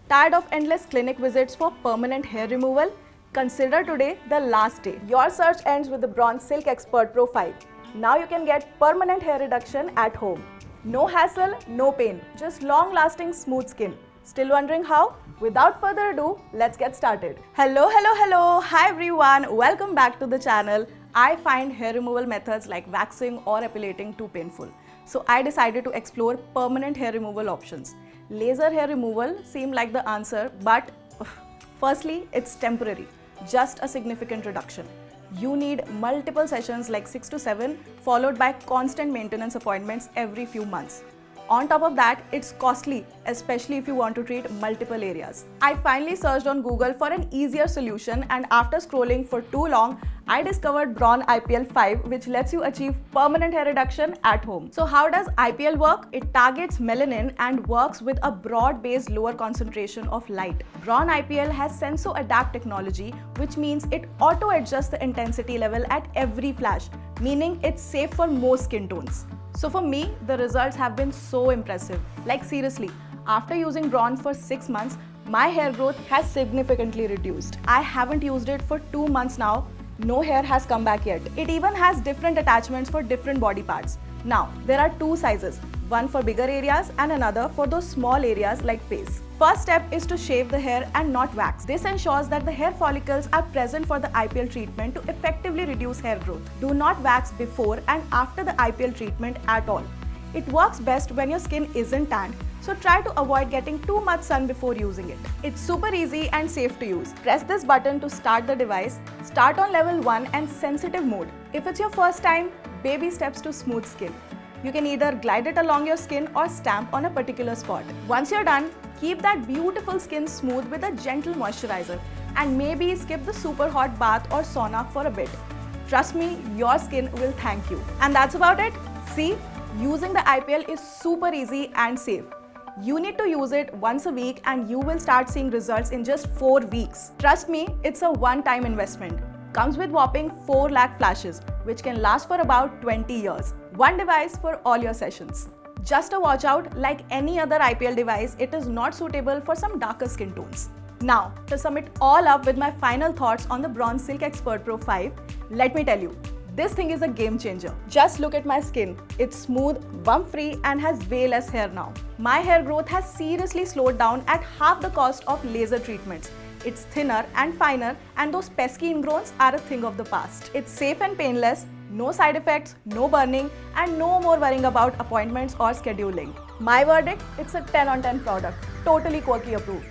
Tired of endless clinic visits for permanent hair removal? Consider today the last day. Your search ends with the Braun Slik Expert Pro 5. Now you can get permanent hair reduction at home. No hassle, no pain, just long-lasting smooth skin. Still wondering how? Without further ado, let's get started. Hello. Hi everyone, welcome back to the channel. I find hair removal methods like waxing or epilating too painful. So I decided to explore permanent hair removal options. Laser hair removal seemed like the answer, but firstly, it's temporary, just a significant reduction. You need multiple sessions like 6 to 7 followed by constant maintenance appointments every few months. On top of that, it's costly, especially if you want to treat multiple areas. I finally searched on Google for an easier solution, and after scrolling for too long, I discovered Braun IPL 5, which lets you achieve permanent hair reduction at home. So how does IPL work? It targets melanin and works with a broad-based lower concentration of light. Braun IPL has senso-adapt technology, which means it auto-adjusts the intensity level at every flash, meaning it's safe for most skin tones. So for me, the results have been so impressive. Like seriously, after using Braun for 6 months, my hair growth has significantly reduced. I haven't used it for 2 months now. No hair has come back yet. It even has different attachments for different body parts. Now, there are 2 sizes, one for bigger areas and another for those small areas like face. First step is to shave the hair and not wax. This ensures that the hair follicles are present for the IPL treatment to effectively reduce hair growth. Do not wax before and after the IPL treatment at all. It works best when your skin isn't tanned, so try to avoid getting too much sun before using it. It's super easy and safe to use. Press this button to start the device. Start on level 1 and sensitive mode. If it's your first time, baby steps to smooth skin. You can either glide it along your skin or stamp on a particular spot. Once you're done, keep that beautiful skin smooth with a gentle moisturizer and maybe skip the super hot bath or sauna for a bit. Trust me, your skin will thank you. And that's about it. See, using the IPL is super easy and safe. You need to use it once a week and you will start seeing results in just 4 weeks. Trust me, it's a one-time investment. Comes with whopping 4 lakh flashes, which can last for about 20 years. One device for all your sessions. Just a watch out, like any other IPL device, it is not suitable for some darker skin tones. Now, to sum it all up with my final thoughts on the Braun Slik Expert Pro 5, let me tell you, this thing is a game changer. Just look at my skin. It's smooth, bump-free and has way less hair now. My hair growth has seriously slowed down at half the cost of laser treatments. It's thinner and finer, and those pesky ingrowns are a thing of the past. It's safe and painless, no side effects, no burning, and no more worrying about appointments or scheduling. My verdict, it's a 10 on 10 product. Totally Quirky approved.